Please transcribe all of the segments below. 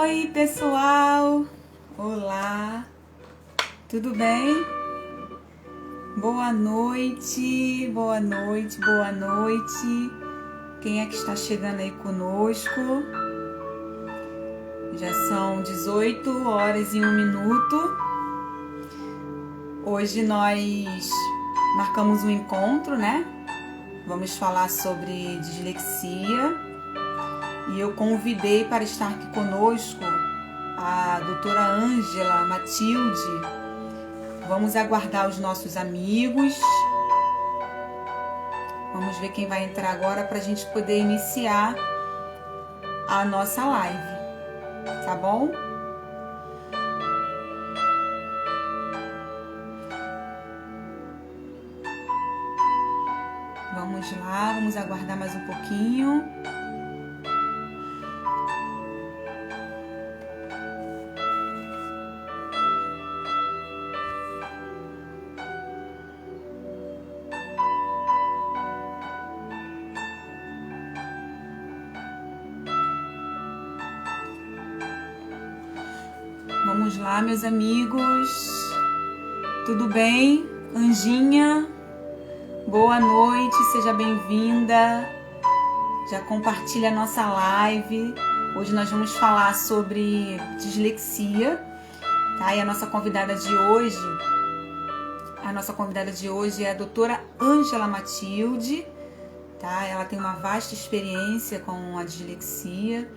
Oi, pessoal! Olá! Tudo bem? Boa noite, boa noite, boa noite. Quem é que está chegando aí conosco? Já são 18 horas e 1 minuto. Hoje nós marcamos um encontro, né? Vamos falar sobre dislexia. E eu convidei para estar aqui conosco a doutora Ângela Matilde. Vamos aguardar os nossos amigos. Vamos ver quem vai entrar agora para a gente poder iniciar a nossa live, tá bom? Vamos lá, vamos aguardar mais um pouquinho. Vamos lá, meus amigos. Tudo bem? Anjinha, boa noite, seja bem-vinda. Já compartilha a nossa live. Hoje nós vamos falar sobre dislexia, tá? E a nossa convidada de hoje é a doutora Ângela Matilde, tá? Ela tem uma vasta experiência com a dislexia.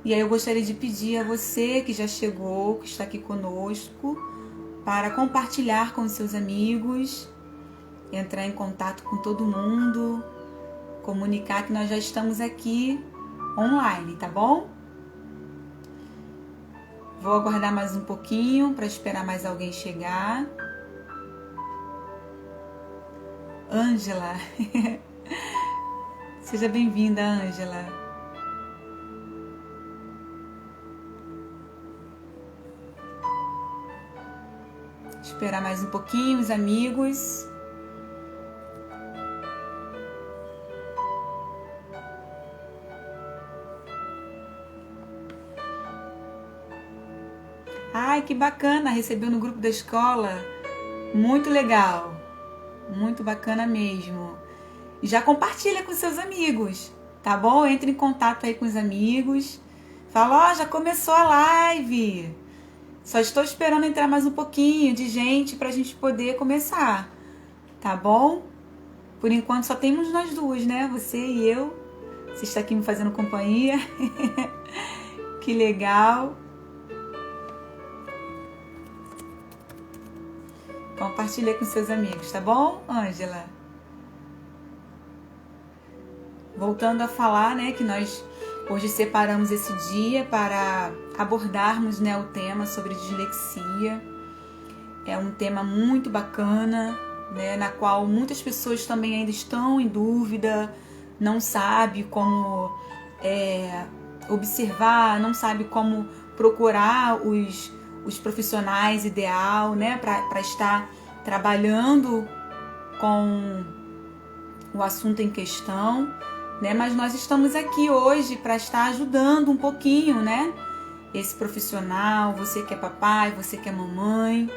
E aí eu gostaria de pedir a você que já chegou, que está aqui conosco, para compartilhar com os seus amigos, entrar em contato com todo mundo, comunicar que nós já estamos aqui online, tá bom? Vou aguardar mais um pouquinho para esperar mais alguém chegar. Ângela, seja bem-vinda, Ângela. Esperar mais um pouquinho, os amigos. Ai, que bacana, recebeu no grupo da escola. Muito legal. Muito bacana mesmo. E já compartilha com seus amigos, tá bom? Entre em contato aí com os amigos. Fala, ó, já começou a live. Só estou esperando entrar mais um pouquinho de gente para a gente poder começar, tá bom? Por enquanto só temos nós duas, né? Você e eu. Você está aqui me fazendo companhia. Que legal. Compartilha com seus amigos, tá bom, Ângela? Voltando a falar, né, que nós hoje separamos esse dia para abordarmos, né, o tema sobre dislexia. É um tema muito bacana, né, na qual muitas pessoas também ainda estão em dúvida, não sabe como observar, não sabe como procurar os profissionais ideal, né, para estar trabalhando com o assunto em questão. Né? Mas nós estamos aqui hoje para estar ajudando um pouquinho, né? Esse profissional, você que é papai, você que é mamãe,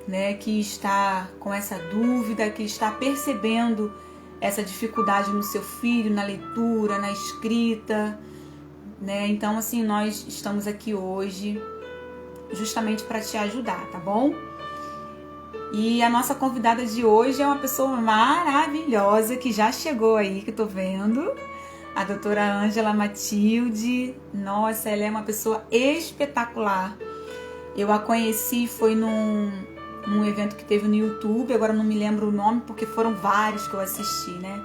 né? Que está com essa dúvida, que está percebendo essa dificuldade no seu filho, na leitura, na escrita, né? Então, assim, nós estamos aqui hoje justamente para te ajudar, tá bom? E a nossa convidada de hoje é uma pessoa maravilhosa que já chegou aí, que eu tô vendo. A doutora Ângela Matilde. Nossa, ela é uma pessoa espetacular. Eu a conheci, foi num evento que teve no YouTube, agora não me lembro o nome, porque foram vários que eu assisti, né?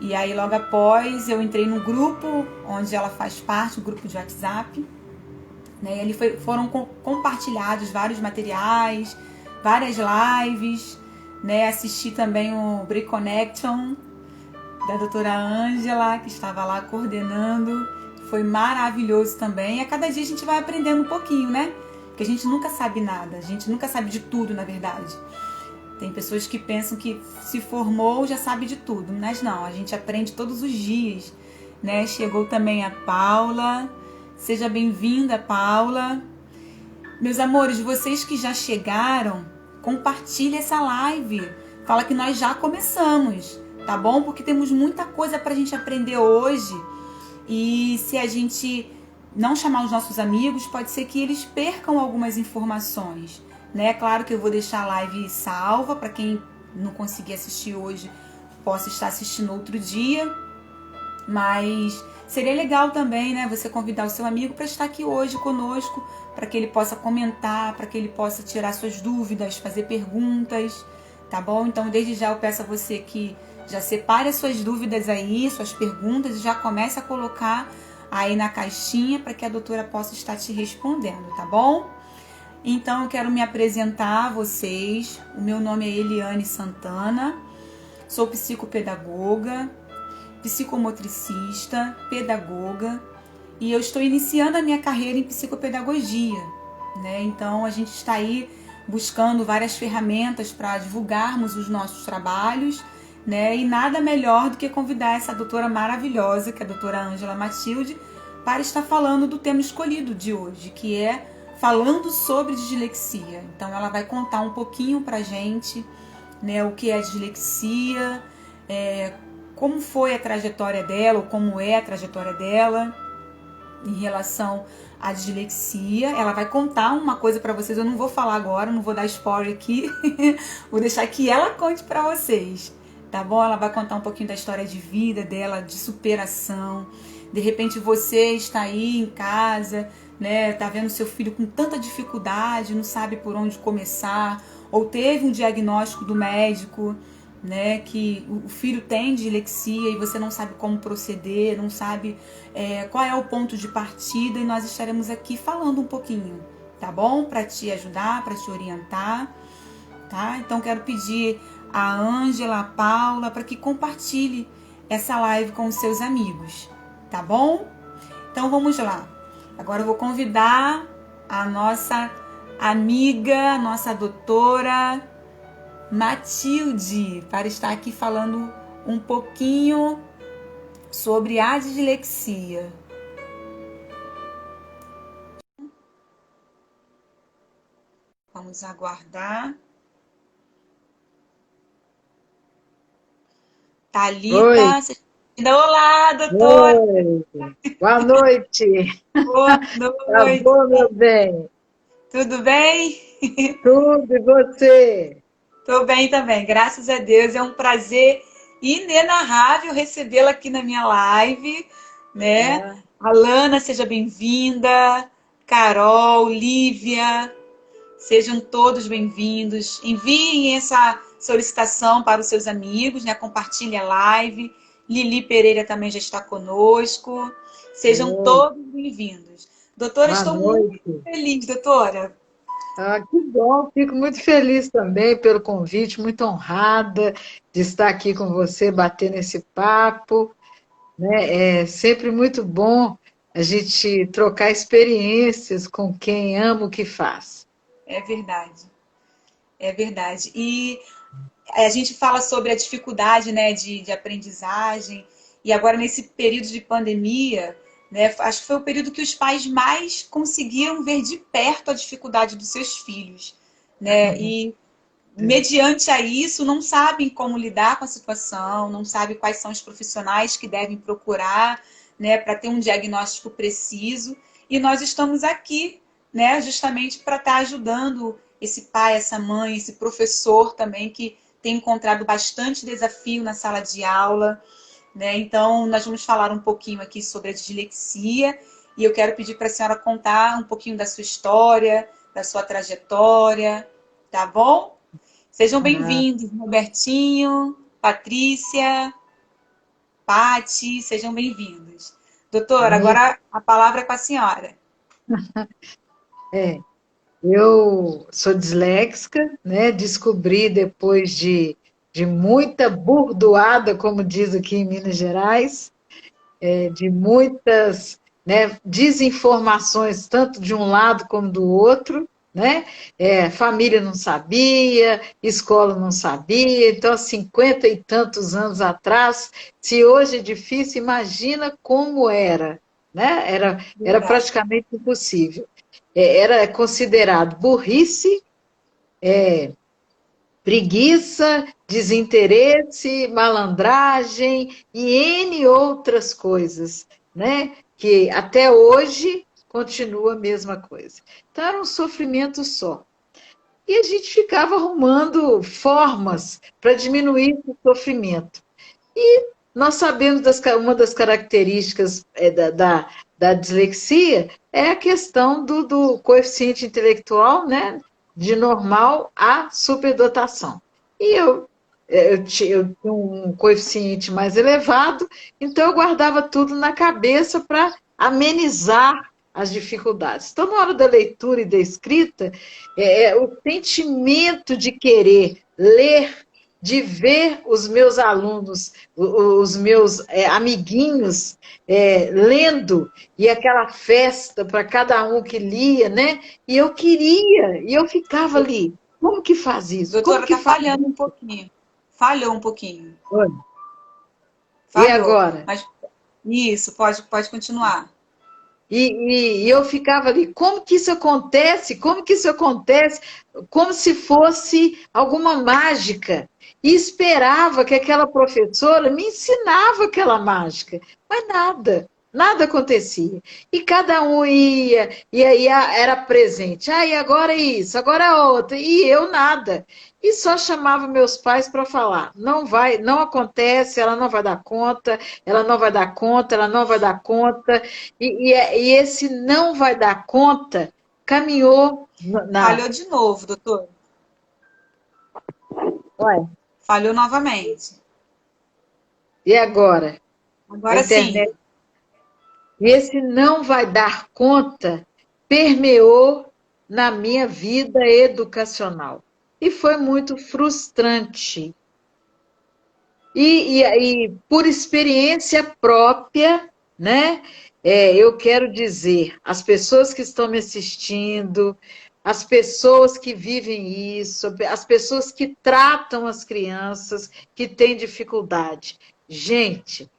E aí logo após eu entrei no grupo onde ela faz parte, o grupo de WhatsApp. Né? E ali foram compartilhados vários materiais, várias lives, né? Assisti também o Break Connection da doutora Ângela, que estava lá coordenando. Foi maravilhoso também. E a cada dia a gente vai aprendendo um pouquinho, né? Porque a gente nunca sabe nada, a gente nunca sabe de tudo, na verdade. Tem pessoas que pensam que se formou já sabe de tudo, mas não, a gente aprende todos os dias, né? Chegou também a Paula, Seja bem-vinda, Paula. Meus amores, vocês que já chegaram, compartilhe essa live. Fala que nós já começamos, tá bom? Porque temos muita coisa pra gente aprender hoje. E se a gente não chamar os nossos amigos, pode ser que eles percam algumas informações, né? Claro que eu vou deixar a live salva para quem não conseguir assistir hoje, possa estar assistindo outro dia. Mas seria legal também, né, você convidar o seu amigo para estar aqui hoje conosco, para que ele possa comentar, para que ele possa tirar suas dúvidas, fazer perguntas, tá bom? Então, desde já eu peço a você que já separe as suas dúvidas aí, suas perguntas, e já comece a colocar aí na caixinha para que a doutora possa estar te respondendo, tá bom? Então, eu quero me apresentar a vocês. O meu nome é Eliane Santana, sou psicopedagoga, psicomotricista, pedagoga, e eu estou iniciando a minha carreira em psicopedagogia, né? Então a gente está aí buscando várias ferramentas para divulgarmos os nossos trabalhos, né? E nada melhor do que convidar essa doutora maravilhosa, que é a doutora Ângela Matilde, para estar falando do tema escolhido de hoje, que é falando sobre dislexia. Então ela vai contar um pouquinho pra gente, né, o que é dislexia, como foi a trajetória dela, ou como é a trajetória dela em relação à dislexia. Ela vai contar uma coisa para vocês, eu não vou falar agora, não vou dar spoiler aqui, vou deixar que ela conte para vocês, tá bom? Ela vai contar um pouquinho da história de vida dela, de superação. De repente você está aí em casa, né, tá vendo seu filho com tanta dificuldade, não sabe por onde começar, ou teve um diagnóstico do médico, né, que o filho tem dislexia e você não sabe como proceder, não sabe qual é o ponto de partida, e nós estaremos aqui falando um pouquinho, tá bom? Para te ajudar, para te orientar, tá? Então quero pedir a Ângela, a Paula, para que compartilhe essa live com os seus amigos, tá bom? Então vamos lá. Agora eu vou convidar a nossa amiga, a nossa doutora Matilde, para estar aqui falando um pouquinho sobre a dislexia. Vamos aguardar. Thalita, olá, doutora. Oi. Boa noite. Boa Tá noite. bom, meu bem? Tudo bem? Tudo, e você? Tô bem também, graças a Deus. É um prazer inenarrável recebê-la aqui na minha live, né? Ah, Alana, seja bem-vinda. Carol, Lívia, sejam todos bem-vindos. Enviem essa solicitação para os seus amigos, né? Compartilhe a live. Lili Pereira também já está conosco. Sejam oi. todos bem-vindos. Doutora, Boa estou muito noite. feliz, doutora. Que bom, fico muito feliz também pelo convite, muito honrada de estar aqui com você, batendo esse papo, né? É sempre muito bom a gente trocar experiências com quem ama o que faz. É verdade, é verdade. E a gente fala sobre a dificuldade, né, de aprendizagem, e agora nesse período de pandemia, né, acho que foi o período que os pais mais conseguiram ver de perto a dificuldade dos seus filhos, né, e mediante a isso não sabem como lidar com a situação, não sabem quais são os profissionais que devem procurar, né, para ter um diagnóstico preciso, e nós estamos aqui, né, justamente para estar ajudando esse pai, essa mãe, esse professor também que tem encontrado bastante desafio na sala de aula, né? Então, nós vamos falar um pouquinho aqui sobre a dislexia, e eu quero pedir para a senhora contar um pouquinho da sua história, da sua trajetória, tá bom? Sejam Ah, bem-vindos, Robertinho, Patrícia, Pati, sejam bem-vindos. Doutora, amigo, agora a palavra é com a senhora. é. Eu sou disléxica, né? Descobri depois de muita burdoada, como diz aqui em Minas Gerais, de muitas, né, desinformações, tanto de um lado como do outro, né? Família não sabia, escola não sabia, então, há 50 e tantos anos atrás, se hoje é difícil, imagina como era, né? Era praticamente impossível. Era considerado burrice, preguiça, desinteresse, malandragem e N outras coisas, né? Que até hoje continua a mesma coisa. Então era um sofrimento só. E a gente ficava arrumando formas para diminuir o sofrimento. E nós sabemos uma das características da dislexia é a questão do coeficiente intelectual, né, de normal a superdotação. E eu tinha um coeficiente mais elevado, então eu guardava tudo na cabeça para amenizar as dificuldades. Então, na hora da leitura e da escrita, o sentimento de querer ler, de ver os meus alunos, os meus amiguinhos lendo, e aquela festa para cada um que lia, né? E eu queria, e eu ficava ali. Como que faz isso? Doutora, está falhando um pouquinho. Falhou um pouquinho. Oi. Falhou. E agora? Mas isso, pode continuar. E eu ficava ali, como que isso acontece? Como que isso acontece? Como se fosse alguma mágica. E esperava que aquela professora me ensinava aquela mágica. Mas nada acontecia. E cada um ia, e aí era presente. Ah, e agora isso, agora outra. E eu nada. E só chamava meus pais para falar. Não vai, não acontece, ela não vai dar conta, ela não vai dar conta, ela não vai dar conta. E esse não vai dar conta caminhou na. Falhou de novo, doutor. Ué. Falhou novamente. E agora? Agora sim. E esse não vai dar conta permeou na minha vida educacional. E foi muito frustrante. E por experiência própria, né? Eu quero dizer, as pessoas que estão me assistindo, as pessoas que vivem isso, as pessoas que tratam as crianças que têm dificuldade. Gente,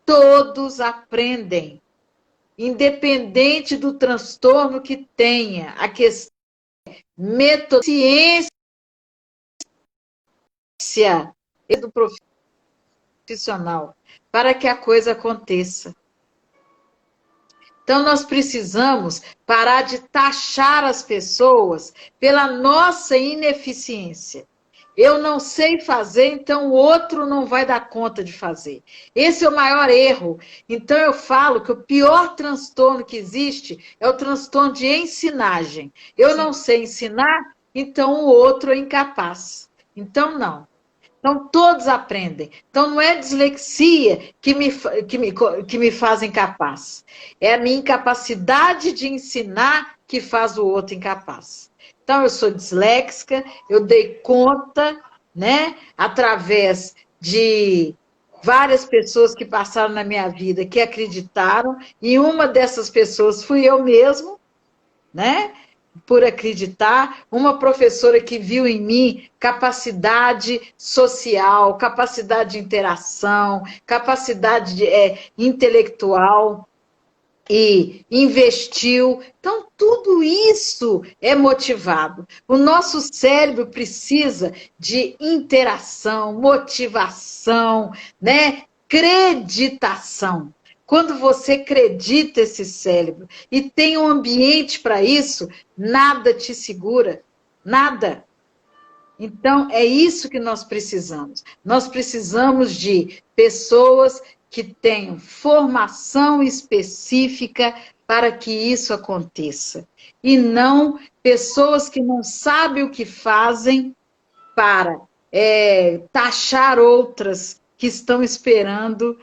todos aprendem, independente do transtorno que tenha. A questão é metodologia do profissional para que a coisa aconteça. Então, nós precisamos parar de taxar as pessoas pela nossa ineficiência. Eu não sei fazer, então o outro não vai dar conta de fazer. Esse é o maior erro. Então, eu falo que o pior transtorno que existe é o transtorno de ensinagem. Eu não sei ensinar, então o outro é incapaz. Então, não. Então, todos aprendem. Então, não é dislexia que me faz incapaz. É a minha incapacidade de ensinar que faz o outro incapaz. Então, eu sou disléxica, eu dei conta, né, através de várias pessoas que passaram na minha vida, que acreditaram, e uma dessas pessoas fui eu mesmo, né? Por acreditar, uma professora que viu em mim capacidade social, capacidade de interação, capacidade intelectual, e investiu. Então, tudo isso é motivado. O nosso cérebro precisa de interação, motivação, né? Creditação. Quando você acredita esse cérebro e tem um ambiente para isso, nada te segura, nada. Então, é isso que nós precisamos. Nós precisamos de pessoas que tenham formação específica para que isso aconteça. E não pessoas que não sabem o que fazem para taxar outras que estão esperando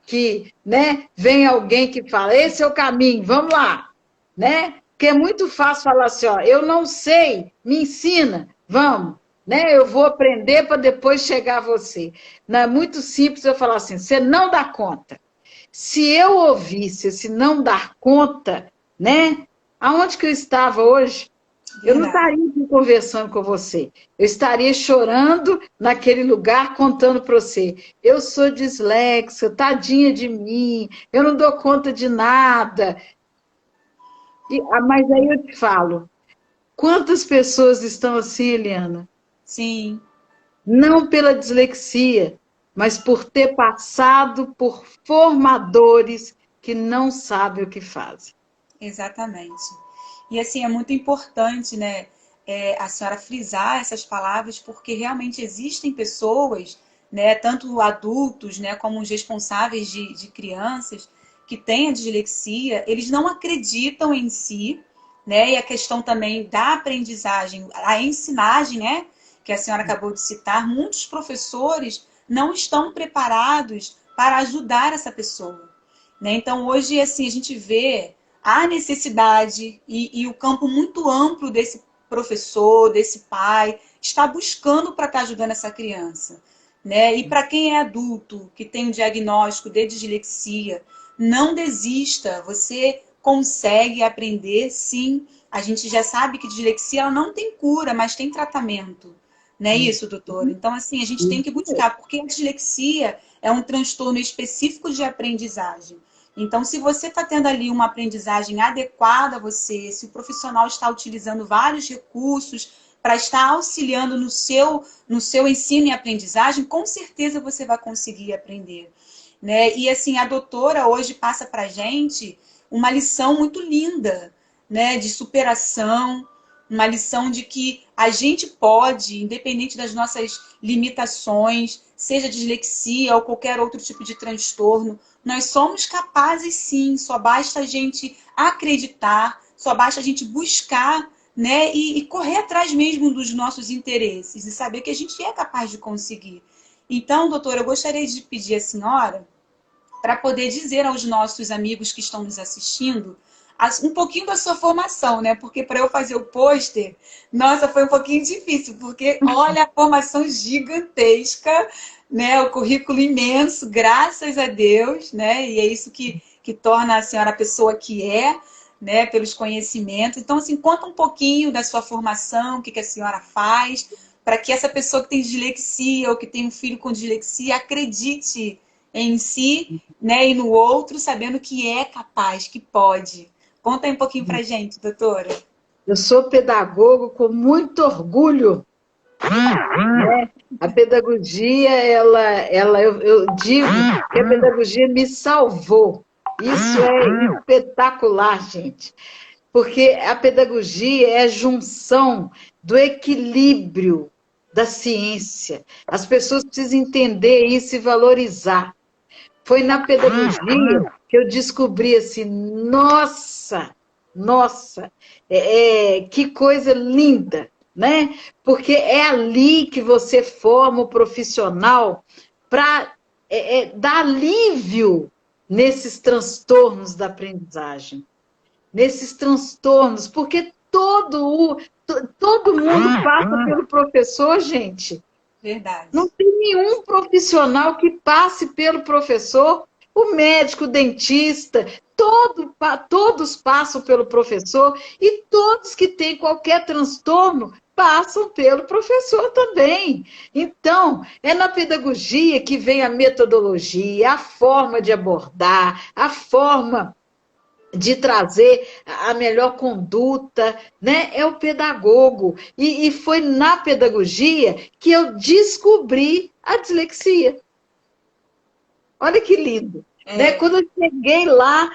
que né, venha alguém que fala, esse é o caminho, vamos lá. Né? Porque é muito fácil falar assim, ó, eu não sei, me ensina, vamos. Né? Eu vou aprender para depois chegar a você. Não é muito simples eu falar assim, você não dá conta. Se eu ouvisse esse não dar conta, né? Aonde que eu estava hoje? Eu não Verdade. estaria aqui conversando com você. Eu estaria chorando naquele lugar, contando para você. Eu sou disléxica, tadinha de mim, eu não dou conta de nada. Mas aí eu te falo, quantas pessoas estão assim, Eliana? Sim, Não pela dislexia, mas por ter passado por formadores que não sabem o que fazem. exatamente. E assim, é muito importante, né, a senhora frisar essas palavras, porque realmente existem pessoas, né, tanto adultos, né, como os responsáveis de crianças, que têm a dislexia, eles não acreditam em si, né, e a questão também da aprendizagem, a ensinagem, né, que a senhora acabou de citar, muitos professores não estão preparados para ajudar essa pessoa. Né? Então, hoje, assim, a gente vê a necessidade e o campo muito amplo desse professor, desse pai, está buscando para estar ajudando essa criança. Né? E para quem é adulto, que tem um diagnóstico de dislexia, não desista, você consegue aprender, sim. A gente já sabe que dislexia ela não tem cura, mas tem tratamento. Não é isso, doutora? Então, assim, a gente tem que buscar, porque a dislexia é um transtorno específico de aprendizagem. Então, se você está tendo ali uma aprendizagem adequada a você, se o profissional está utilizando vários recursos para estar auxiliando no seu ensino e aprendizagem, com certeza você vai conseguir aprender. Né? E assim, a doutora hoje passa para a gente uma lição muito linda, né? De superação, uma lição de que a gente pode, independente das nossas limitações, seja dislexia ou qualquer outro tipo de transtorno, nós somos capazes sim, só basta a gente acreditar, só basta a gente buscar, né, e correr atrás mesmo dos nossos interesses e saber que a gente é capaz de conseguir. Então, doutora, eu gostaria de pedir à senhora para poder dizer aos nossos amigos que estão nos assistindo um pouquinho da sua formação, né? Porque para eu fazer o pôster, nossa, foi um pouquinho difícil, porque olha a formação gigantesca, né? O currículo imenso, graças a Deus, né? E é isso que torna a senhora a pessoa que é, né? Pelos conhecimentos. Então, assim, conta um pouquinho da sua formação, o que a senhora faz, para que essa pessoa que tem dislexia ou que tem um filho com dislexia acredite em si, né, e no outro, sabendo que é capaz, que pode. Conta aí um pouquinho pra gente, doutora. Eu sou pedagogo com muito orgulho, né? A pedagogia, eu digo que a pedagogia me salvou. Isso é espetacular, gente, porque a pedagogia é a junção do equilíbrio da ciência. As pessoas precisam entender isso e valorizar. Foi na pedagogia que eu descobri assim, nossa, que coisa linda, né? Porque é ali que você forma o profissional para dar alívio nesses transtornos da aprendizagem, nesses transtornos, porque todo mundo passa pelo professor, gente. Verdade. Não tem nenhum profissional que passe pelo professor, o médico, o dentista, todos passam pelo professor e todos que têm qualquer transtorno passam pelo professor também. Então, é na pedagogia que vem a metodologia, a forma de abordar, a forma de trazer a melhor conduta, né? É o pedagogo. E foi na pedagogia que eu descobri a dislexia. Olha que lindo. Né? É, Quando eu cheguei lá,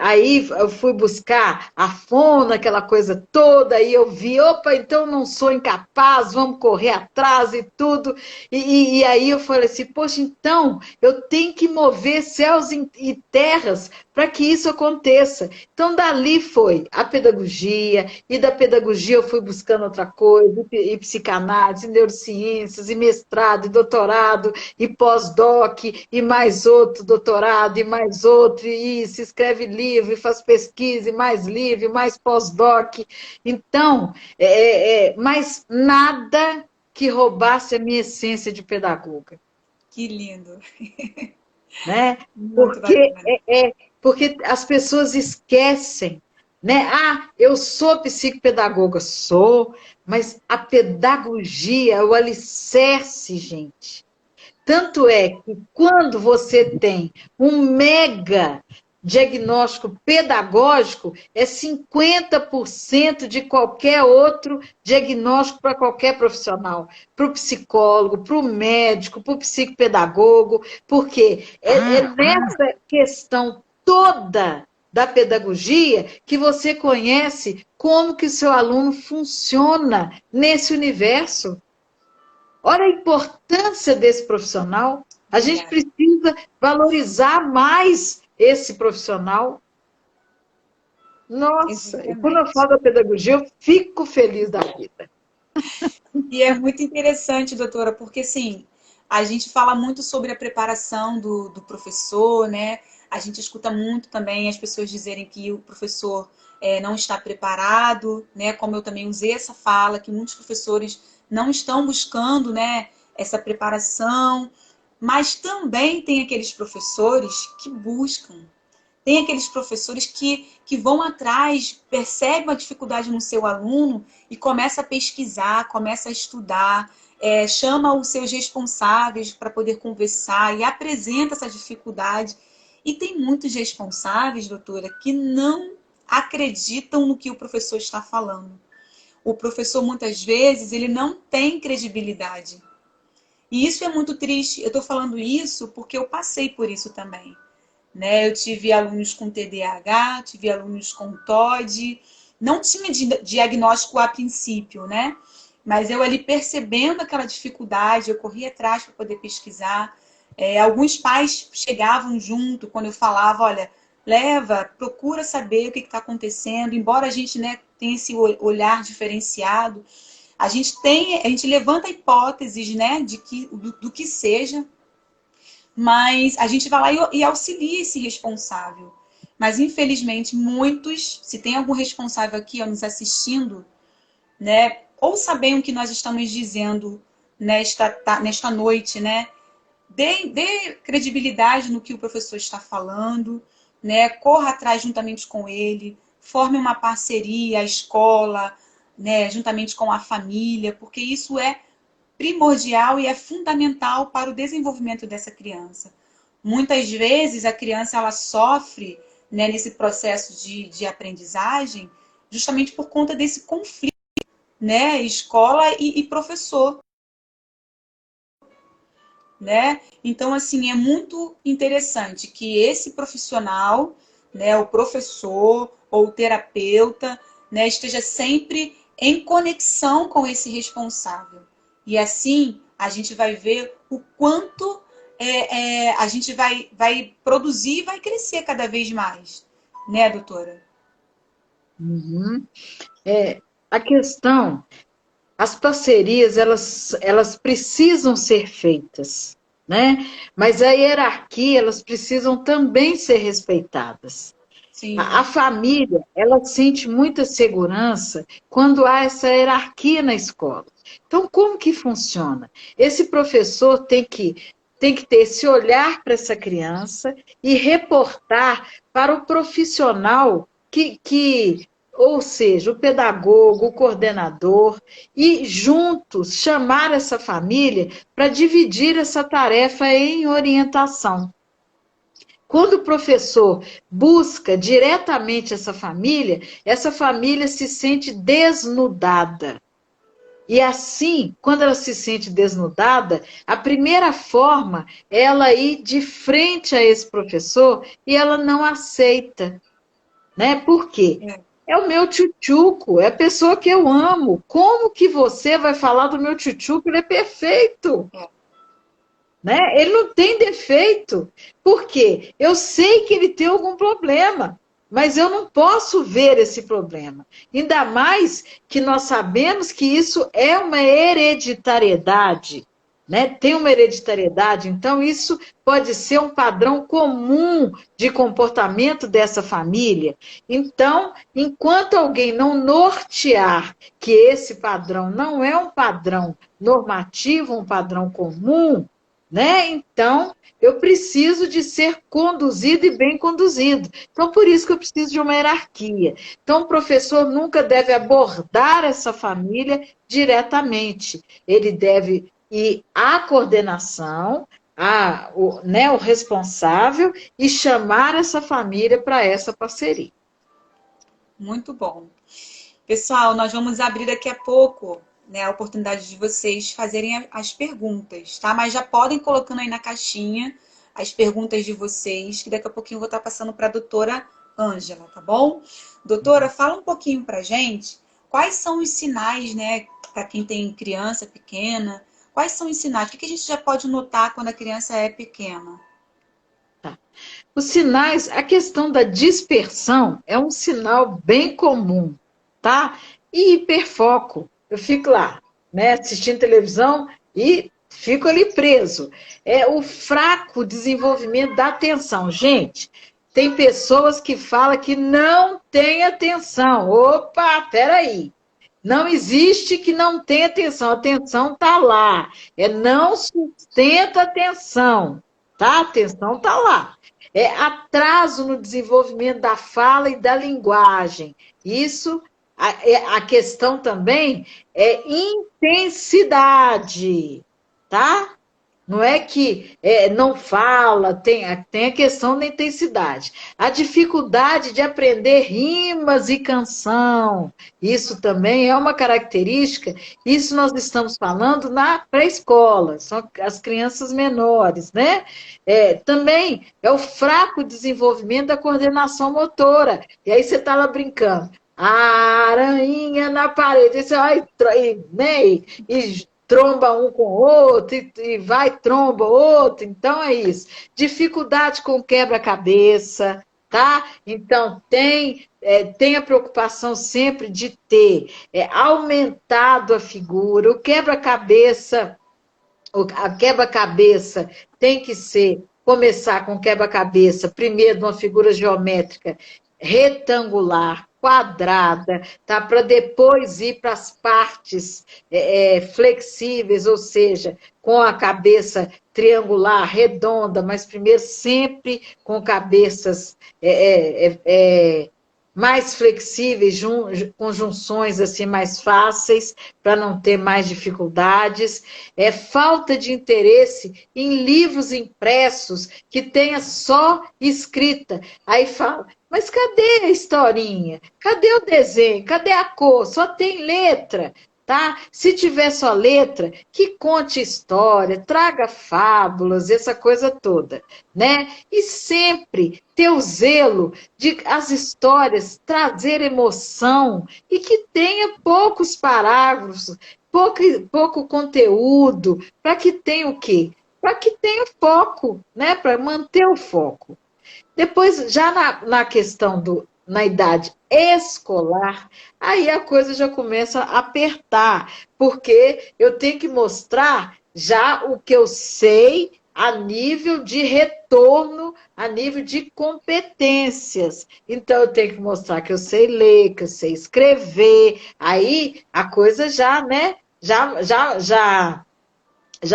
aí eu fui buscar a fono, aquela coisa toda, aí eu vi, opa, então não sou incapaz, vamos correr atrás e tudo. E aí eu falei assim, poxa, então eu tenho que mover céus e terras para que isso aconteça. Então, dali foi a pedagogia, e da pedagogia eu fui buscando outra coisa, e psicanálise, e neurociências, e mestrado, e doutorado, e pós-doc, e mais outro doutorado, e mais outro, e se escreve livro, e faz pesquisa, e mais livro, e mais pós-doc. Então, mas nada que roubasse a minha essência de pedagoga. que lindo. Né? Muito Porque, bacana. porque as pessoas esquecem, né? Ah, eu sou psicopedagoga, sou, mas a pedagogia é o alicerce, gente. Tanto é que quando você tem um mega diagnóstico pedagógico, é 50% de qualquer outro diagnóstico para qualquer profissional, para o psicólogo, para o médico, para o psicopedagogo, porque é nessa questão toda da pedagogia que você conhece como que o seu aluno funciona nesse universo. Olha a importância desse profissional. A gente Obrigada. precisa valorizar mais esse profissional. Nossa, e quando eu Exatamente. falo da pedagogia, eu fico feliz da vida. E é muito interessante, doutora, porque assim, a gente fala muito sobre a preparação do professor, né? A gente escuta muito também as pessoas dizerem que o professor não está preparado, né? Como eu também usei essa fala, que muitos professores não estão buscando, né, essa preparação, mas também tem aqueles professores que buscam. Tem aqueles professores que vão atrás, percebem uma dificuldade no seu aluno e começa a pesquisar, começa a estudar, chama os seus responsáveis para poder conversar e apresenta essa dificuldade. E tem muitos responsáveis, doutora, que não acreditam no que o professor está falando. O professor, muitas vezes, ele não tem credibilidade. E isso é muito triste. Eu estou falando isso porque eu passei por isso também, né? Eu tive alunos com TDAH, tive alunos com TOD, não tinha diagnóstico a princípio, né? Mas eu ali percebendo aquela dificuldade, eu corri atrás para poder pesquisar. Alguns pais chegavam junto quando eu falava, olha, leva, procura saber o que está acontecendo, embora a gente, né, tenha esse olhar diferenciado, a gente levanta hipóteses, né, do que seja, mas a gente vai lá e auxilia esse responsável. Mas, infelizmente, muitos, se tem algum responsável aqui ó, nos assistindo, né, ouça bem o que nós estamos dizendo nesta noite, né? Dê credibilidade no que o professor está falando, né? Corra atrás juntamente com ele, forme uma parceria, a escola, né, juntamente com a família, porque isso é primordial e é fundamental para o desenvolvimento dessa criança. Muitas vezes a criança ela sofre, né, nesse processo de aprendizagem justamente por conta desse conflito, né, escola e professor, né? Então, assim, é muito interessante que esse profissional, né, o professor ou o terapeuta, né, esteja sempre em conexão com esse responsável. E assim a gente vai ver o quanto a gente vai produzir e vai crescer cada vez mais, né, doutora? Uhum. A questão, as parcerias, elas precisam ser feitas, né? Mas a hierarquia, elas precisam também ser respeitadas. A Sim, família, ela sente muita segurança quando há essa hierarquia na escola. Então, como que funciona? Esse professor tem que ter esse olhar para essa criança e reportar para o profissional ou seja, o pedagogo, o coordenador, e juntos chamar essa família para dividir essa tarefa em orientação. Quando o professor busca diretamente essa família se sente desnudada. E assim, quando ela se sente desnudada, a primeira forma é ela ir de frente a esse professor e ela não aceita, né? Por quê? é, É o meu tchutchuco, é a pessoa que eu amo. Como que você vai falar do meu tchutchuco? Ele é perfeito. é. Né? Ele não tem defeito. Por quê? Eu sei que ele tem algum problema, mas eu não posso ver esse problema. Ainda mais que nós sabemos que isso é uma hereditariedade. Né? Tem uma hereditariedade, então isso pode ser um padrão comum de comportamento dessa família. Então, enquanto alguém não nortear que esse padrão não é um padrão normativo, um padrão comum, né? Então, eu preciso de ser conduzido e bem conduzido. Então, por isso que eu preciso de uma hierarquia. Então, o professor nunca deve abordar essa família diretamente. Ele deve ir à coordenação, né, o responsável, e chamar essa família para essa parceria. Muito bom. Pessoal, nós vamos abrir daqui a pouco, né, a oportunidade de vocês fazerem as perguntas, tá? Mas já podem colocando aí na caixinha as perguntas de vocês, que daqui a pouquinho eu vou estar passando para a doutora Ângela, tá bom? Doutora, fala um pouquinho para gente quais são os sinais, né, para quem tem criança pequena, quais são os sinais? O que a gente já pode notar quando a criança é pequena? Tá. Os sinais, a questão da dispersão é um sinal bem comum, tá? E hiperfoco. Eu fico lá, né, assistindo televisão e fico ali preso. É o fraco desenvolvimento da atenção. Gente, tem pessoas que falam que não tem atenção. Opa, peraí. Não existe que não tenha atenção. A atenção está lá. É não sustenta a atenção. Tá? A atenção está lá. É atraso no desenvolvimento da fala e da linguagem. Isso, a questão também é intensidade, tá? Não é que não fala, tem a questão da intensidade. A dificuldade de aprender rimas e canção, isso também é uma característica, isso nós estamos falando na pré-escola, são as crianças menores, né? Também é o fraco desenvolvimento da coordenação motora, e aí você está lá brincando, a aranha na parede, você vai, né? E tromba um com o outro, e vai, tromba outro, então é isso. Dificuldade com quebra-cabeça, tá? Então, tem a preocupação sempre de ter aumentado a figura, o quebra-cabeça, a quebra-cabeça tem que começar com quebra-cabeça, primeiro, de uma figura geométrica retangular, quadrada, tá? Para depois ir para as partes flexíveis, ou seja, com a cabeça triangular, redonda, mas primeiro sempre com cabeças mais flexíveis, com junções assim mais fáceis, para não ter mais dificuldades. Falta de interesse em livros impressos que tenha só escrita. Aí fala, mas cadê a historinha? Cadê o desenho? Cadê a cor? Só tem letra. Tá? Se tiver só letra, que conte história, traga fábulas, essa coisa toda, né? E sempre ter o zelo de as histórias trazer emoção e que tenha poucos parágrafos, pouco conteúdo, para que tenha o quê? Para que tenha foco, né? Para manter o foco. Depois, já na questão na idade escolar, aí a coisa já começa a apertar, porque eu tenho que mostrar já o que eu sei a nível de retorno, a nível de competências. Então, eu tenho que mostrar que eu sei ler, que eu sei escrever, aí a coisa já, né, já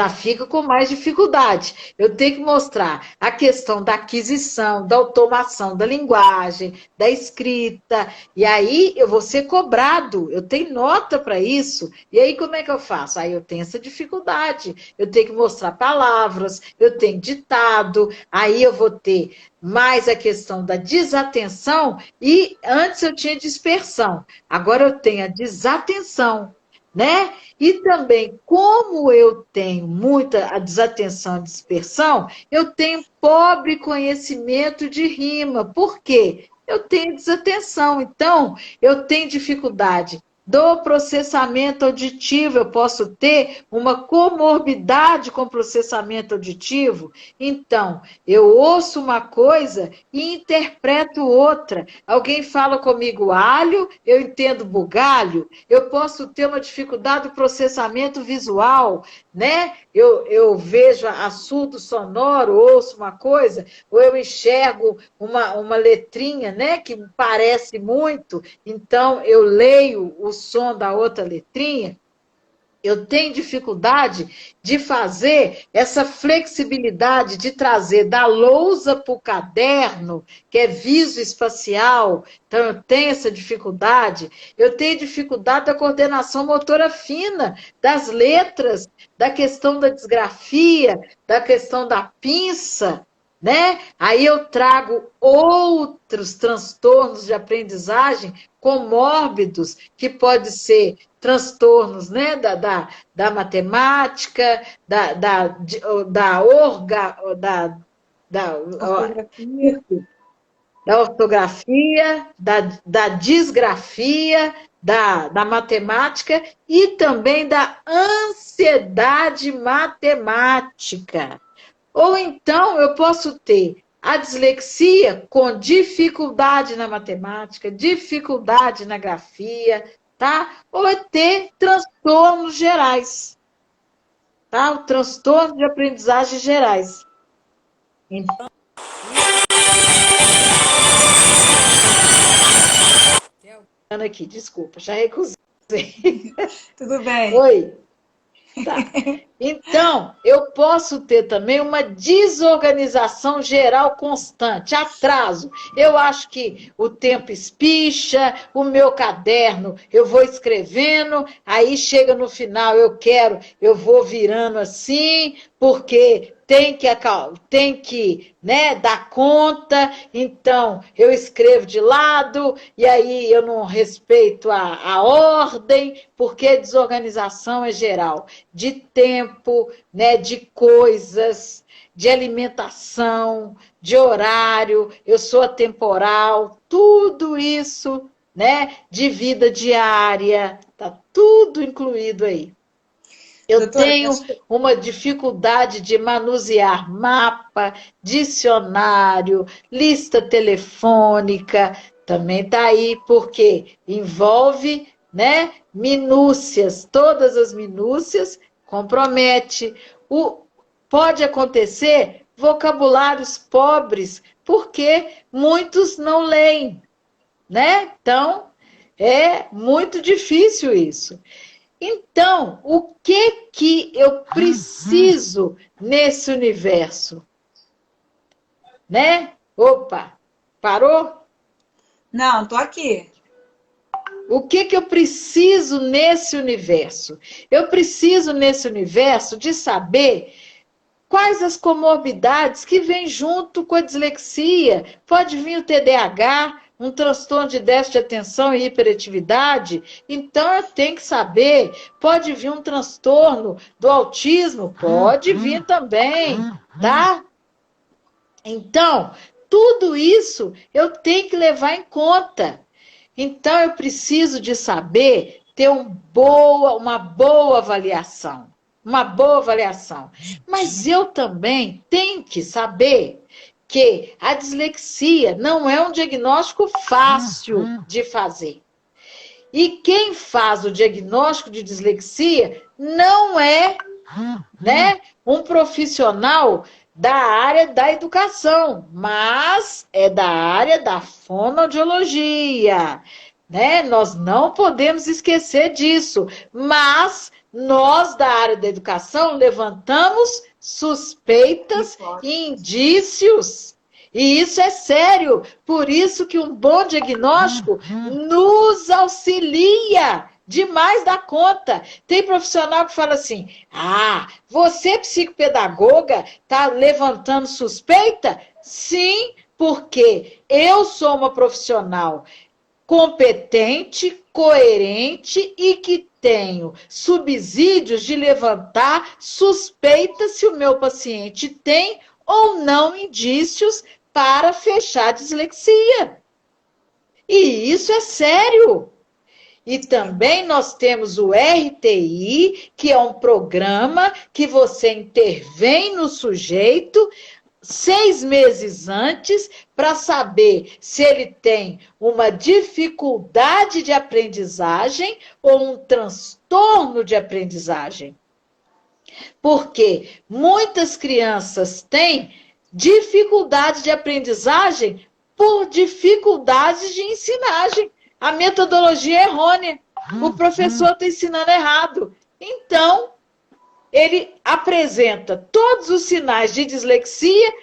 fica com mais dificuldade. Eu tenho que mostrar a questão da aquisição, da automação da linguagem, da escrita, e aí eu vou ser cobrado, eu tenho nota para isso, e aí como é que eu faço? Aí eu tenho essa dificuldade, eu tenho que mostrar palavras, eu tenho ditado, aí eu vou ter mais a questão da desatenção, e antes eu tinha dispersão, agora eu tenho a desatenção, né? E também, como eu tenho muita a desatenção e dispersão, eu tenho pobre conhecimento de rima. Por quê? Eu tenho desatenção, então eu tenho dificuldade do processamento auditivo, eu posso ter uma comorbidade com processamento auditivo. Então, eu ouço uma coisa e interpreto outra. Alguém fala comigo alho, eu entendo bugalho. Eu posso ter uma dificuldade do processamento visual, né? Eu vejo assunto sonoro, ouço uma coisa, ou eu enxergo uma letrinha, né, que parece muito, então eu leio o som da outra letrinha. Eu tenho dificuldade de fazer essa flexibilidade, de trazer da lousa para o caderno, que é visoespacial. Então, eu tenho essa dificuldade. Eu tenho dificuldade da coordenação motora fina, das letras, da questão da disgrafia, da questão da pinça, né? Aí eu trago outros transtornos de aprendizagem comórbidos, que pode ser transtornos, né, da matemática, Ortografia. da ortografia, da disgrafia, da matemática e também da ansiedade matemática. Ou então eu posso ter a dislexia com dificuldade na matemática, dificuldade na grafia, tá? Ou é ter transtornos gerais, tá? O transtorno de aprendizagem gerais. Então, aqui, desculpa, já recusei. Tudo bem. Oi. Tá. Então, eu posso ter também uma desorganização geral constante, atraso. Eu acho que o tempo espicha, o meu caderno, eu vou escrevendo, aí chega no final, eu vou virando assim, porque tem que, né, dar conta, então eu escrevo de lado, e aí eu não respeito a ordem, porque a desorganização é geral, de tempo, né, de coisas, de alimentação, de horário, eu sou atemporal, tudo isso, né, de vida diária, tá tudo incluído aí. Eu tenho uma dificuldade de manusear mapa, dicionário, lista telefônica, também está aí, porque envolve, né, minúcias, todas as minúcias compromete. Pode acontecer vocabulários pobres, porque muitos não leem, né? Então, é muito difícil isso. Então, o que eu preciso nesse universo? Né? Opa, parou? Não, tô aqui. O que eu preciso nesse universo? Eu preciso nesse universo de saber quais as comorbidades que vêm junto com a dislexia. Pode vir o TDAH, um transtorno de déficit de atenção e hiperatividade, então eu tenho que saber, pode vir um transtorno do autismo, pode vir também, tá? Então, tudo isso eu tenho que levar em conta. Então, eu preciso de saber ter uma boa avaliação. Uma boa avaliação. Mas eu também tenho que saber que a dislexia não é um diagnóstico fácil de fazer. E quem faz o diagnóstico de dislexia não é, né, um profissional da área da educação, mas é da área da fonoaudiologia, né? Nós não podemos esquecer disso, mas nós da área da educação levantamos suspeitas e indícios. E isso é sério, por isso que um bom diagnóstico nos auxilia demais da conta. Tem profissional que fala assim, você psicopedagoga está levantando suspeita? Sim, porque eu sou uma profissional competente, coerente e que tenho subsídios de levantar suspeitas se o meu paciente tem ou não indícios para fechar a dislexia. E isso é sério. E também nós temos o RTI, que é um programa que você intervém no sujeito 6 meses antes para saber se ele tem uma dificuldade de aprendizagem ou um transtorno de aprendizagem. Porque muitas crianças têm dificuldade de aprendizagem por dificuldades de ensinagem. A metodologia é errônea. O professor está ensinando errado. Então, ele apresenta todos os sinais de dislexia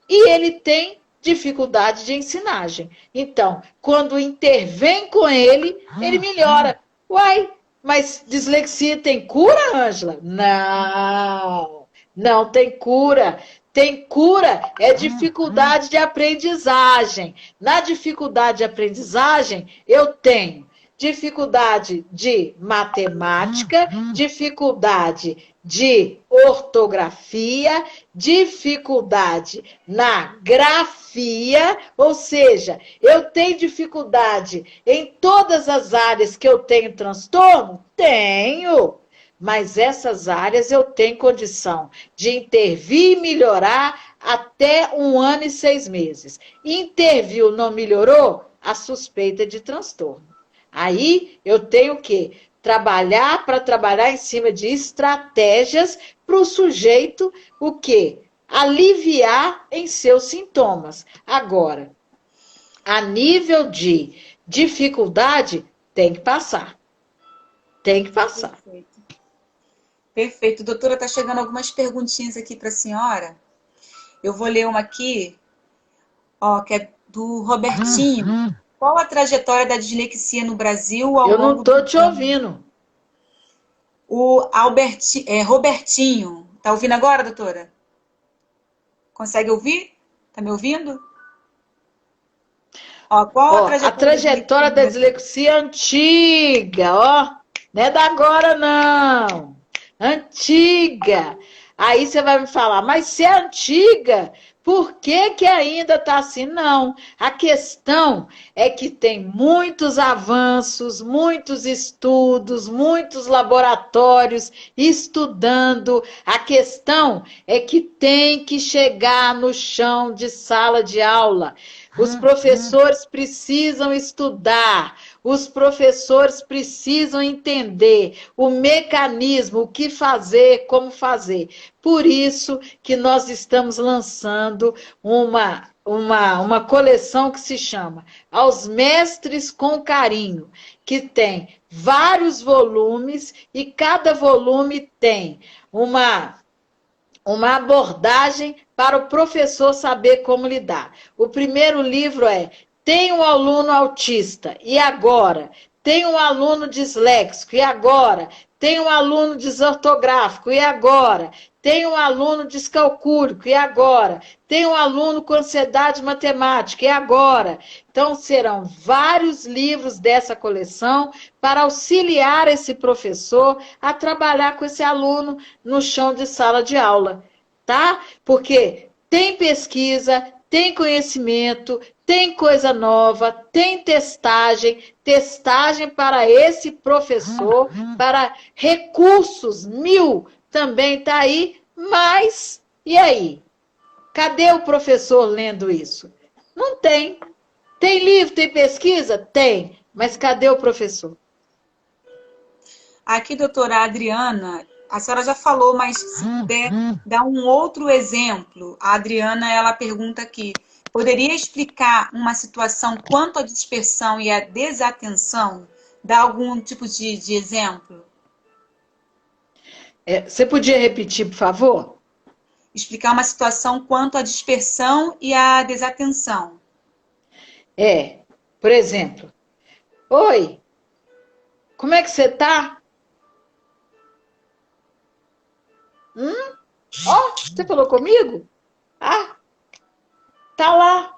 e ele tem dificuldade de ensinagem. Então, quando intervém com ele, ele melhora. Uai, mas dislexia tem cura, Ângela? Não, não tem cura. Tem cura, é dificuldade de aprendizagem. Na dificuldade de aprendizagem, eu tenho dificuldade de matemática, dificuldade de ortografia, dificuldade na grafia, ou seja, eu tenho dificuldade em todas as áreas que eu tenho transtorno? Tenho. Mas essas áreas eu tenho condição de intervir e melhorar até 1 ano e 6 meses. Interviu, não melhorou? A suspeita de transtorno. Aí eu tenho o quê? Para trabalhar em cima de estratégias para o sujeito, o quê? Aliviar em seus sintomas. Agora, a nível de dificuldade, tem que passar. Tem que passar. Perfeito. Perfeito. Doutora, está chegando algumas perguntinhas aqui para a senhora. Eu vou ler uma aqui, ó, que é do Robertinho. Qual a trajetória da dislexia no Brasil ao Eu não longo estou do te tempo? ouvindo. O Robertinho. Tá ouvindo agora, doutora? Consegue ouvir? Tá me ouvindo? Ó, qual A trajetória da dislexia antiga, ó. Não é da agora, não. Antiga. Aí você vai me falar, mas se é antiga, por que que ainda está assim? Não. A questão é que tem muitos avanços, muitos estudos, muitos laboratórios estudando. A questão é que tem que chegar no chão de sala de aula. Os professores precisam estudar, os professores precisam entender o mecanismo, o que fazer, como fazer. Por isso que nós estamos lançando uma coleção que se chama Aos Mestres com Carinho, que tem vários volumes e cada volume tem uma abordagem para o professor saber como lidar. O primeiro livro é Tem um aluno autista, e agora? Tem um aluno disléxico, e agora? Tem um aluno desortográfico, e agora? Tem um aluno descalcúlico, e agora? Tem um aluno com ansiedade matemática, e agora? Então, serão vários livros dessa coleção para auxiliar esse professor a trabalhar com esse aluno no chão de sala de aula, tá? Porque tem pesquisa, tem conhecimento, tem coisa nova, tem testagem para esse professor, para recursos 1000 também está aí, mas e aí? Cadê o professor lendo isso? Não tem. Tem livro, tem pesquisa? Tem. Mas cadê o professor? Aqui, doutora Adriana, a senhora já falou, mas se puder dar um outro exemplo. A Adriana, ela pergunta aqui, poderia explicar uma situação quanto à dispersão e à desatenção? Dar algum tipo de exemplo? Você podia repetir, por favor? Explicar uma situação quanto à dispersão e à desatenção. Por exemplo, oi, como é que você tá? Você falou comigo? Tá lá.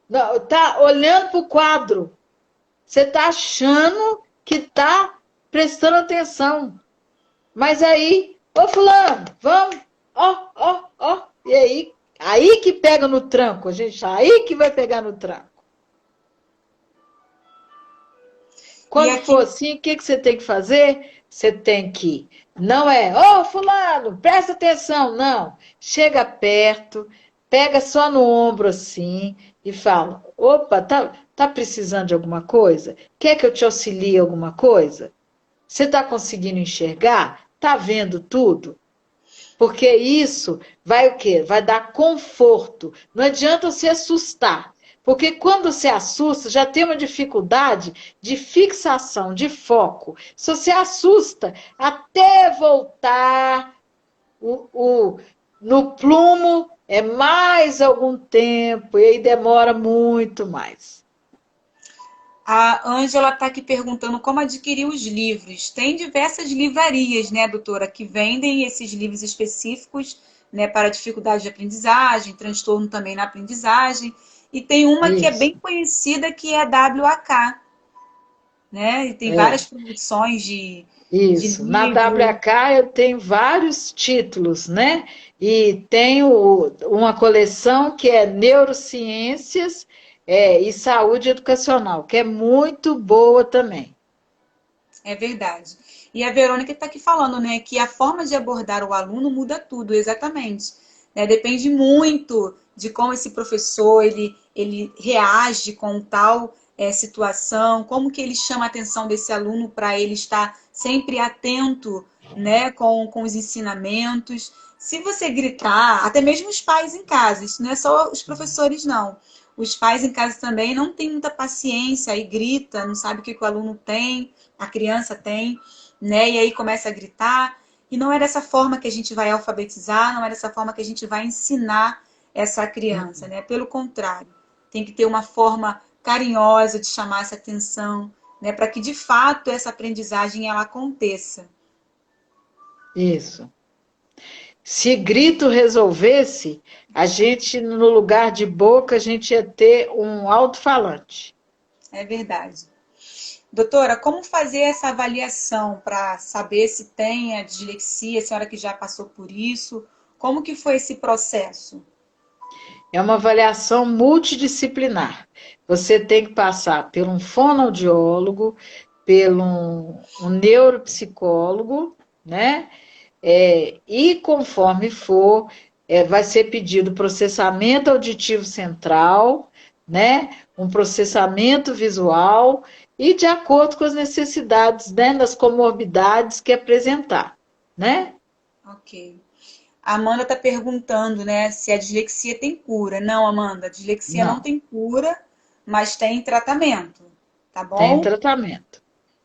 Não, tá olhando pro quadro. Você tá achando que tá prestando atenção. Mas aí, ô fulano, vamos, E aí que pega no tranco, gente, aí que vai pegar no tranco. Quando for assim, o que você tem que fazer? Você tem que, não é, ô fulano, presta atenção, não. Chega perto, pega só no ombro assim e fala, opa, tá precisando de alguma coisa? Quer que eu te auxilie alguma coisa? Você está conseguindo enxergar? Está vendo tudo? Porque isso vai o quê? Vai dar conforto. Não adianta você assustar. Porque quando você assusta, já tem uma dificuldade de fixação, de foco. Se você assusta, até voltar no plumo, é mais algum tempo, e aí demora muito mais. A Ângela está aqui perguntando como adquirir os livros. Tem diversas livrarias, né, doutora, que vendem esses livros específicos, né, para dificuldade de aprendizagem, transtorno também na aprendizagem. E tem uma que é Isso, bem conhecida, que é a WAK, né? E tem é. várias produções de Isso. Na livro. WK eu tenho vários títulos, né? E tenho uma coleção que é Neurociências e Saúde Educacional, que é muito boa também. É verdade. E a Verônica está aqui falando, né, que a forma de abordar o aluno muda tudo, exatamente. Né? Depende muito de como esse professor ele reage com tal situação, como que ele chama a atenção desse aluno para ele estar sempre atento, né, com os ensinamentos. Se você gritar, até mesmo os pais em casa, isso não é só os professores, não. Os pais em casa também não têm muita paciência e grita, não sabe o que o aluno tem, a criança tem, né? E aí começa a gritar. E não é dessa forma que a gente vai alfabetizar, não é dessa forma que a gente vai ensinar essa criança, né? Pelo contrário, tem que ter uma forma carinhosa de chamar essa atenção, né? Para que de fato essa aprendizagem ela aconteça. Isso. Se grito resolvesse, a gente, no lugar de boca, a gente ia ter um alto-falante. É verdade. Doutora, como fazer essa avaliação para saber se tem a dislexia, a senhora que já passou por isso? Como que foi esse processo? É uma avaliação multidisciplinar. Você tem que passar por um fonoaudiólogo, pelo um neuropsicólogo, né? E conforme for, vai ser pedido processamento auditivo central, né? Um processamento visual e de acordo com as necessidades, né? Das comorbidades que apresentar, né? Ok. A Amanda está perguntando, né, se a dislexia tem cura. Não, Amanda, a dislexia não Não, tem cura, mas tem tratamento, tá tem bom? tratamento.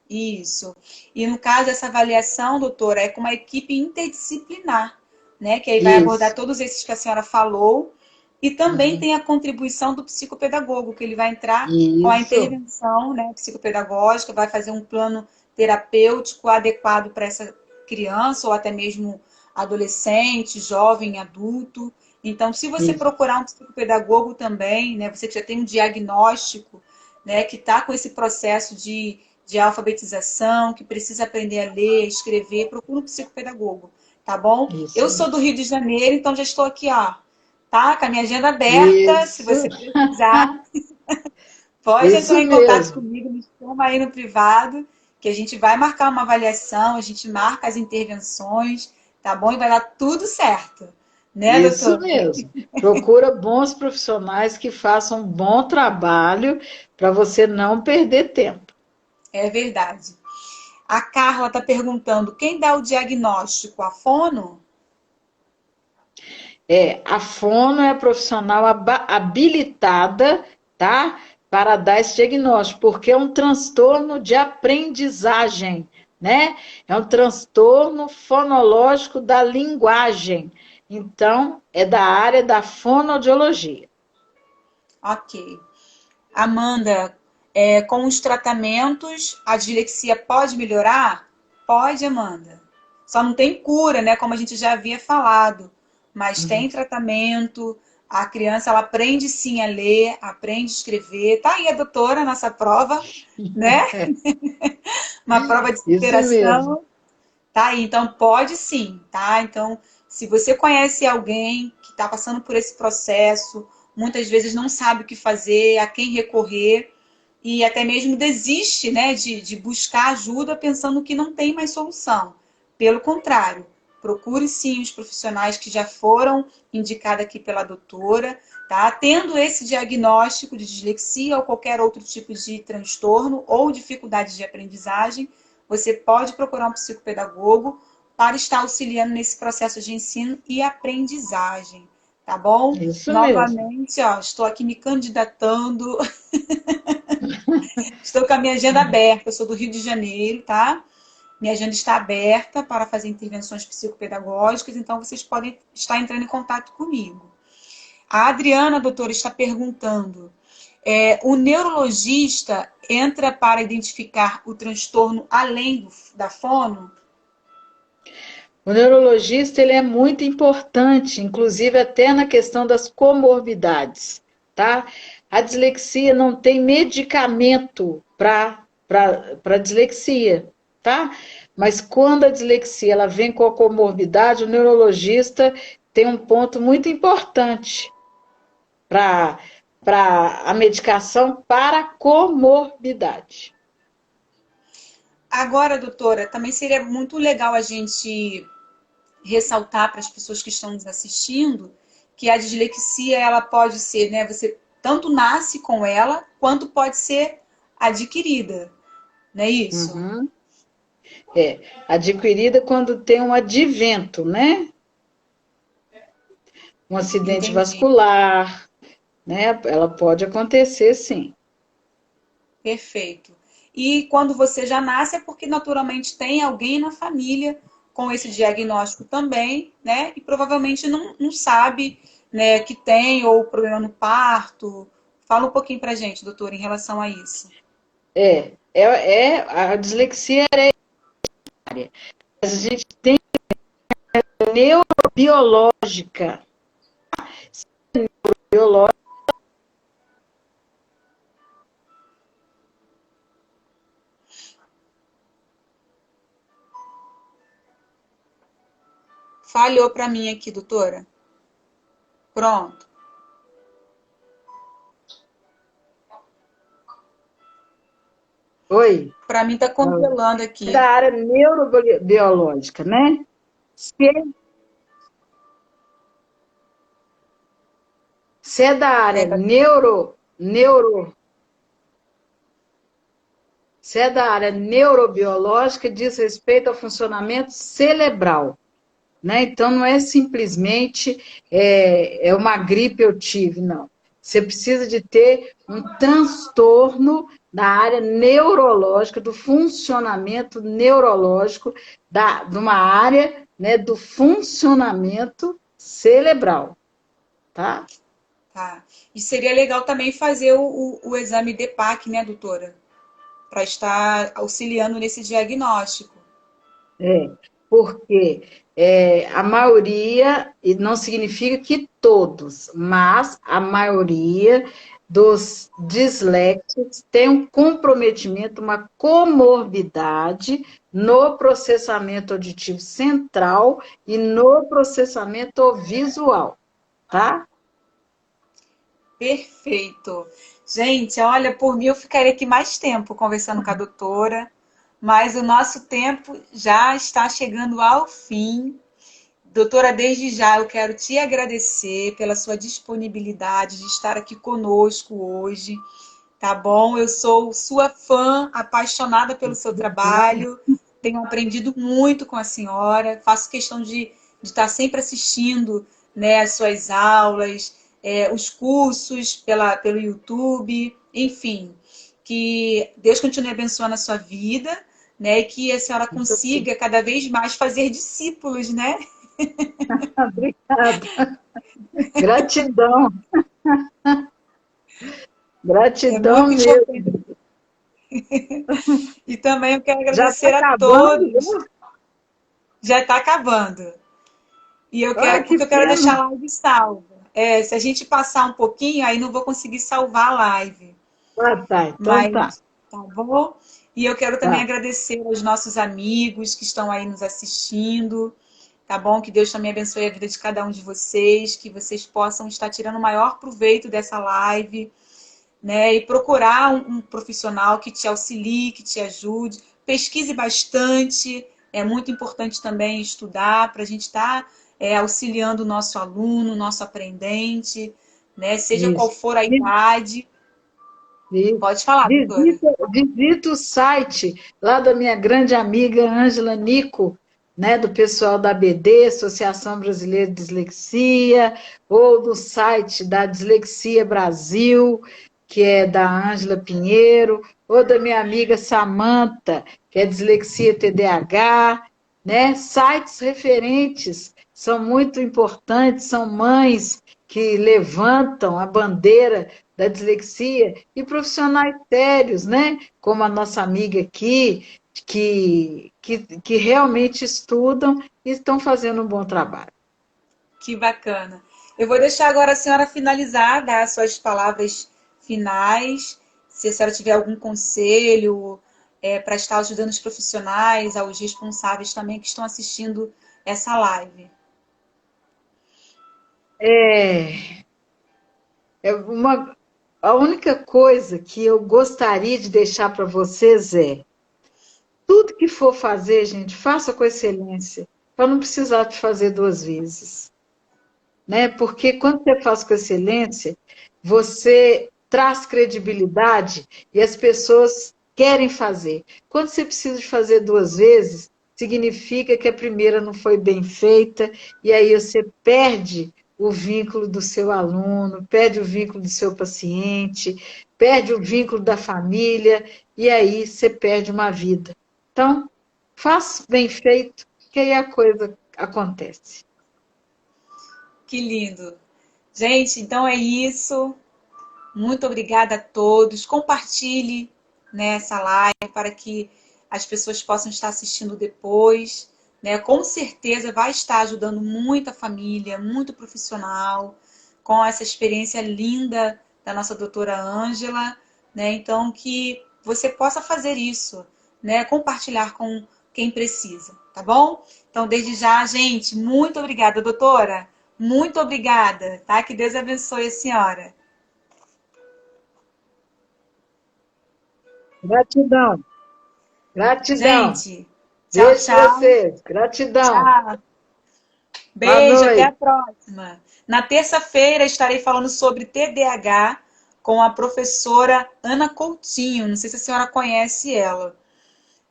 Isso. E no caso, essa avaliação, doutora, é com uma equipe interdisciplinar, né? Que aí vai abordar Isso. todos esses que a senhora falou. E também Uhum. tem a contribuição do psicopedagogo, que ele vai entrar com a Isso. intervenção, né, psicopedagógica, vai fazer um plano terapêutico adequado para essa criança ou até mesmo adolescente, jovem, adulto. Então, se você Isso. procurar um psicopedagogo também, né, você que já tem um diagnóstico, né, que está com esse processo de alfabetização, que precisa aprender a ler, a escrever, procura um psicopedagogo, tá bom? Isso Eu sou do mesmo. Rio de Janeiro, então já estou aqui, ó, tá? Com a minha agenda aberta, se Isso. você precisar, pode Isso entrar em contato mesmo. comigo, me chama aí no privado, que a gente vai marcar uma avaliação, a gente marca as intervenções, tá bom? E vai dar tudo certo, né, Isso doutor? mesmo. Procura bons profissionais que façam um bom trabalho para você não perder tempo. É verdade. A Carla está perguntando, quem dá o diagnóstico? A fono? A fono é a profissional habilitada, tá? Para dar esse diagnóstico, porque é um transtorno de aprendizagem, né? É um transtorno fonológico da linguagem. Então, é da área da fonoaudiologia. Ok. Amanda, com os tratamentos, a dislexia pode melhorar? Pode, Amanda. Só não tem cura, né? Como a gente já havia falado. Mas tem tratamento. A criança, ela aprende sim a ler, aprende a escrever. Tá aí a doutora, nossa prova, né? Uma prova de Isso mesmo. superação. Tá aí, então pode sim, tá? Então, se você conhece alguém que está passando por esse processo, muitas vezes não sabe o que fazer, a quem recorrer, e até mesmo desiste, né, de buscar ajuda pensando que não tem mais solução. Pelo contrário, procure sim os profissionais que já foram indicados aqui pela doutora, tá? Tendo esse diagnóstico de dislexia ou qualquer outro tipo de transtorno ou dificuldade de aprendizagem, você pode procurar um psicopedagogo para estar auxiliando nesse processo de ensino e aprendizagem, tá bom? Isso mesmo. Novamente, ó, estou aqui me candidatando, estou com a minha agenda aberta, eu sou do Rio de Janeiro, tá? Minha agenda está aberta para fazer intervenções psicopedagógicas, então vocês podem estar entrando em contato comigo. A Adriana, doutora, está perguntando: o neurologista entra para identificar o transtorno além da fono? O neurologista ele é muito importante, inclusive até na questão das comorbidades, tá? A dislexia não tem medicamento para dislexia, tá? Mas quando a dislexia ela vem com a comorbidade, o neurologista tem um ponto muito importante para a medicação para comorbidade. Agora, doutora, também seria muito legal a gente ressaltar para as pessoas que estão nos assistindo que a dislexia ela pode ser, né? Você tanto nasce com ela quanto pode ser adquirida, não é isso? Uhum. Adquirida quando tem um advento, né? Um acidente Entendi. vascular, né? Ela pode acontecer, sim. Perfeito. E quando você já nasce é porque naturalmente tem alguém na família com esse diagnóstico também, né? E provavelmente não sabe, né, que tem ou problema no parto. Fala um pouquinho pra gente, doutora, em relação a isso. A dislexia é área. Mas a gente tem neurobiológica. Biológica. Falhou para mim aqui, doutora. Pronto. Oi? Para mim tá congelando É da aqui. área neurobiológica, né? Se se é da área Tá... se é da área neurobiológica, diz respeito ao funcionamento cerebral, né? Então, não é simplesmente uma gripe eu tive, não. Você precisa de ter um transtorno da área neurológica, do funcionamento neurológico, de uma área, né, do funcionamento cerebral, tá? Tá. E seria legal também fazer o exame DEPAC, né, doutora? Para estar auxiliando nesse diagnóstico. Porque a maioria, e não significa que todos, mas a maioria dos disléxicos tem um comprometimento, uma comorbidade no processamento auditivo central e no processamento visual, tá? Perfeito. Gente, olha, por mim eu ficaria aqui mais tempo conversando com a doutora, mas o nosso tempo já está chegando ao fim. Doutora, desde já eu quero te agradecer pela sua disponibilidade de estar aqui conosco hoje, tá bom? Eu sou sua fã, apaixonada pelo seu trabalho, tenho aprendido muito com a senhora, faço questão de estar sempre assistindo, né, as suas aulas, os cursos pelo YouTube, enfim, que Deus continue abençoando a sua vida, né, e que a senhora consiga cada vez mais fazer discípulos, né? Obrigada. Gratidão, É gratidão muito mesmo. importante. E também eu quero Já está agradecer a acabando? todos. Já está acabando. E eu Ah, quero, que porque eu quero deixar pena. a live salva. Se a gente passar um pouquinho, aí não vou conseguir salvar a live. Ah, tá. Então tá. Mas tá bom? E eu quero também Tá. agradecer aos nossos amigos que estão aí nos assistindo. Tá bom? Que Deus também abençoe a vida de cada um de vocês, que vocês possam estar tirando o maior proveito dessa live, né? E procurar um profissional que te auxilie, que te ajude. Pesquise bastante. É muito importante também estudar para a gente estar auxiliando o nosso aluno, o nosso aprendente, né? Seja qual Isso. for a idade. Isso. Pode falar, doutora. Visita o site lá da minha grande amiga Ângela Nico, né, do pessoal da ABD, Associação Brasileira de Dislexia, ou do site da Dislexia Brasil, que é da Ângela Pinheiro, ou da minha amiga Samanta, que é Dislexia TDAH, né? Sites referentes são muito importantes, são mães que levantam a bandeira da dislexia e profissionais sérios, né? Como a nossa amiga aqui, que realmente estudam e estão fazendo um bom trabalho. Que bacana. Eu vou deixar agora a senhora finalizar, dar as suas palavras finais. Se a senhora tiver algum conselho para estar ajudando os profissionais, aos responsáveis também que estão assistindo essa live. É, a única coisa que eu gostaria de deixar para vocês é tudo que for fazer, gente, faça com excelência, para não precisar de fazer duas vezes, né? Porque quando você faz com excelência, você traz credibilidade e as pessoas querem fazer. Quando você precisa de fazer duas vezes, significa que a primeira não foi bem feita e aí você perde o vínculo do seu aluno, perde o vínculo do seu paciente, perde o vínculo da família e aí você perde uma vida. Então, faz bem feito, que aí a coisa acontece. Que lindo. Gente, então é isso. Muito obrigada a todos. Compartilhe, né, essa live para que as pessoas possam estar assistindo depois. Né? Com certeza vai estar ajudando muita família, muito profissional, com essa experiência linda da nossa doutora Ângela. Né? Então, que você possa fazer isso, né? Compartilhar com quem precisa, tá bom? Então, desde já, gente, muito obrigada, doutora. Muito obrigada, tá? Que Deus abençoe a senhora. Gratidão, gratidão. Gente, tchau, Beijo para tchau. vocês. Gratidão. Tchau. Boa Beijo, até a noite. próxima. Na terça-feira estarei falando sobre TDAH com a professora Ana Coutinho. Não sei se a senhora conhece ela.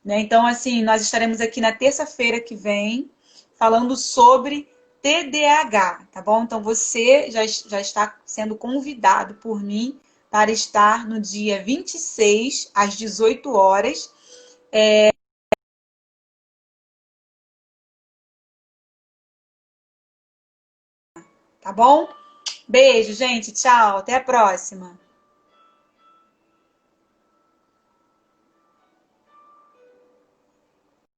Né? Então, assim, nós estaremos aqui na terça-feira que vem falando sobre TDAH, tá bom? Então, você já está sendo convidado por mim para estar no dia 26, às 18 horas, tá bom? Beijo, gente. Tchau. Até a próxima.